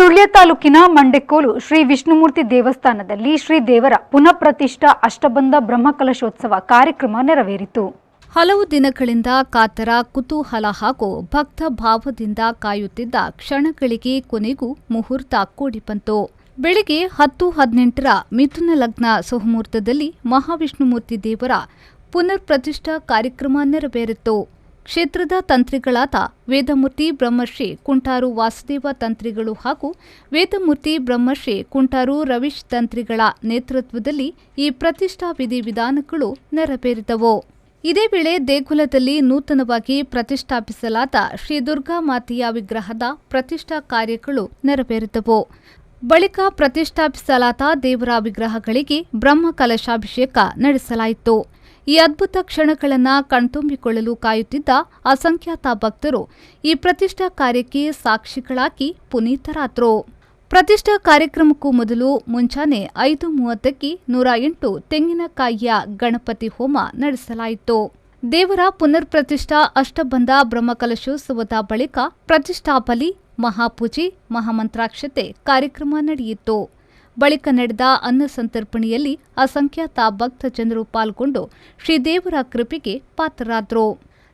ಸುಳ್ಯ ತಾಲೂಕಿನ ಮಂಡೆಕೋಲು ಶ್ರೀ ವಿಷ್ಣುಮೂರ್ತಿ ದೇವಸ್ಥಾನದಲ್ಲಿ ಶ್ರೀ ದೇವರ ಪುನಃಪ್ರತಿಷ್ಠಾ ಅಷ್ಟಬಂಧ ಬ್ರಹ್ಮಕಲಶೋತ್ಸವ ಕಾರ್ಯಕ್ರಮ ನೆರವೇರಿತು. ಹಲವು ದಿನಗಳಿಂದ ಕಾತರ ಕುತೂಹಲ ಹಾಗೂ ಭಕ್ತ ಭಾವದಿಂದ ಕಾಯುತ್ತಿದ್ದ ಕ್ಷಣಗಳಿಗೆ ಕೊನೆಗೂ ಮುಹೂರ್ತ ಕೂಡಿ ಬಂತು. ಬೆಳಿಗ್ಗೆ 10:18 ಮಿಥುನ ಲಗ್ನ ಸುಮುಹೂರ್ತದಲ್ಲಿ ಮಹಾವಿಷ್ಣುಮೂರ್ತಿ ದೇವರ ಪುನರ್ಪ್ರತಿಷ್ಠಾ ಕಾರ್ಯಕ್ರಮ ನೆರವೇರಿತು. ಕ್ಷೇತ್ರದ ತಂತ್ರಿಗಳಾದ ವೇದಮೂರ್ತಿ ಬ್ರಹ್ಮಶ್ರೀ ಕುಂಟಾರು ವಾಸುದೇವ ತಂತ್ರಿಗಳು ಹಾಗೂ ವೇದಮೂರ್ತಿ ಬ್ರಹ್ಮಶ್ರೀ ಕುಂಟಾರು ರವೀಶ್ ತಂತ್ರಿಗಳ ನೇತೃತ್ವದಲ್ಲಿ ಈ ಪ್ರತಿಷ್ಠಾ ವಿಧಿವಿಧಾನಗಳು ನೆರವೇರಿದವು. ಇದೇ ವೇಳೆ ದೇಗುಲದಲ್ಲಿ ನೂತನವಾಗಿ ಪ್ರತಿಷ್ಠಾಪಿಸಲಾದ ಶ್ರೀ ದುರ್ಗಾ ಮಾತೆಯ ವಿಗ್ರಹದ ಪ್ರತಿಷ್ಠಾ ಕಾರ್ಯಗಳು ನೆರವೇರಿದವು. ಬಳಿಕ ಪ್ರತಿಷ್ಠಾಪಿಸಲಾದ ದೇವರ ವಿಗ್ರಹಗಳಿಗೆ ಬ್ರಹ್ಮ ಕಲಶಾಭಿಷೇಕ ನಡೆಸಲಾಯಿತು. ಈ ಅದ್ಭುತ ಕ್ಷಣಗಳನ್ನು ಕಣ್ತುಂಬಿಕೊಳ್ಳಲು ಕಾಯುತ್ತಿದ್ದ ಅಸಂಖ್ಯಾತ ಭಕ್ತರು ಈ ಪ್ರತಿಷ್ಠಾ ಕಾರ್ಯಕ್ಕೆ ಸಾಕ್ಷಿಗಳಾಗಿ ಪುನೀತರಾದರು. ಪ್ರತಿಷ್ಠಾ ಕಾರ್ಯಕ್ರಮಕ್ಕೂ ಮೊದಲು ಮುಂಜಾನೆ 5:30ಕ್ಕೆ 108 ತೆಂಗಿನಕಾಯಿಯ ಗಣಪತಿ ಹೋಮ ನಡೆಸಲಾಯಿತು. ದೇವರ ಪುನರ್ಪ್ರತಿಷ್ಠಾ ಅಷ್ಟಬಂಧ ಬ್ರಹ್ಮಕಲಶೋತ್ಸವದ ಬಳಿಕ ಪ್ರತಿಷ್ಠಾಬಲಿ, ಮಹಾಪೂಜೆ, ಮಹಾಮಂತ್ರಾಕ್ಷತೆ ಕಾರ್ಯಕ್ರಮ ನಡೆಯಿತು. ಬಳಿಕ ನಡೆದ ಅನ್ನ ಸಂತರ್ಪಣೆಯಲ್ಲಿ ಅಸಂಖ್ಯಾತ ಭಕ್ತ ಜನರು ಪಾಲ್ಗೊಂಡು ಶ್ರೀದೇವರ ಕೃಪೆಗೆ ಪಾತ್ರರಾದರು.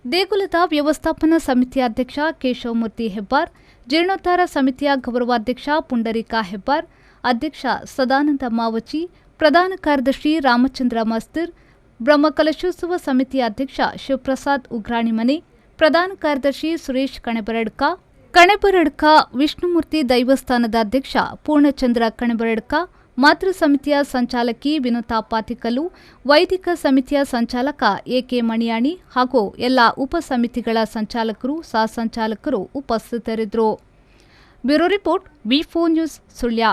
ದೇಗುಲದ ವ್ಯವಸ್ಥಾಪನಾ ಸಮಿತಿಯ ಅಧ್ಯಕ್ಷ ಕೇಶವಮೂರ್ತಿ ಹೆಬ್ಬಾರ್, ಜೀರ್ಣೋದ್ಧಾರ ಸಮಿತಿಯ ಗೌರವಾಧ್ಯಕ್ಷ ಪುಂಡರೀಕ ಹೆಬ್ಬಾರ್, ಅಧ್ಯಕ್ಷ ಸದಾನಂದ ಮಾವಚಿ, ಪ್ರಧಾನ ಕಾರ್ಯದರ್ಶಿ ರಾಮಚಂದ್ರ ಮಸ್ತರ್, ಬ್ರಹ್ಮಕಲಶೋತ್ಸವ ಸಮಿತಿಯ ಅಧ್ಯಕ್ಷ ಶಿವಪ್ರಸಾದ್ ಉಗ್ರಾಣಿಮನೆ, ಪ್ರಧಾನ ಕಾರ್ಯದರ್ಶಿ ಸುರೇಶ್ ಕಣೆಬರಡ್ಕ, ವಿಷ್ಣುಮೂರ್ತಿ ದೈವಸ್ಥಾನದ ಅಧ್ಯಕ್ಷ ಪೂರ್ಣಚಂದ್ರ ಕಣೆಬರಡ್ಕ, ಮಾತೃ ಸಮಿತಿಯ ಸಂಚಾಲಕಿ ವಿನುತಾ ಪಾತಿಕಲ್ಲು, ವೈದಿಕ ಸಮಿತಿಯ ಸಂಚಾಲಕ ಎಕೆ ಮಣಿಯಾಣಿ ಹಾಗೂ ಎಲ್ಲ ಉಪ ಸಮಿತಿಗಳ ಸಂಚಾಲಕರು, ಸಹ ಸಂಚಾಲಕರು ಉಪಸ್ಥಿತರಿದ್ದರು. ಬ್ಯೂರೋ ರಿಪೋರ್ಟ್, ವಿ4 ನ್ಯೂಸ್, ಸುಳ್ಯ.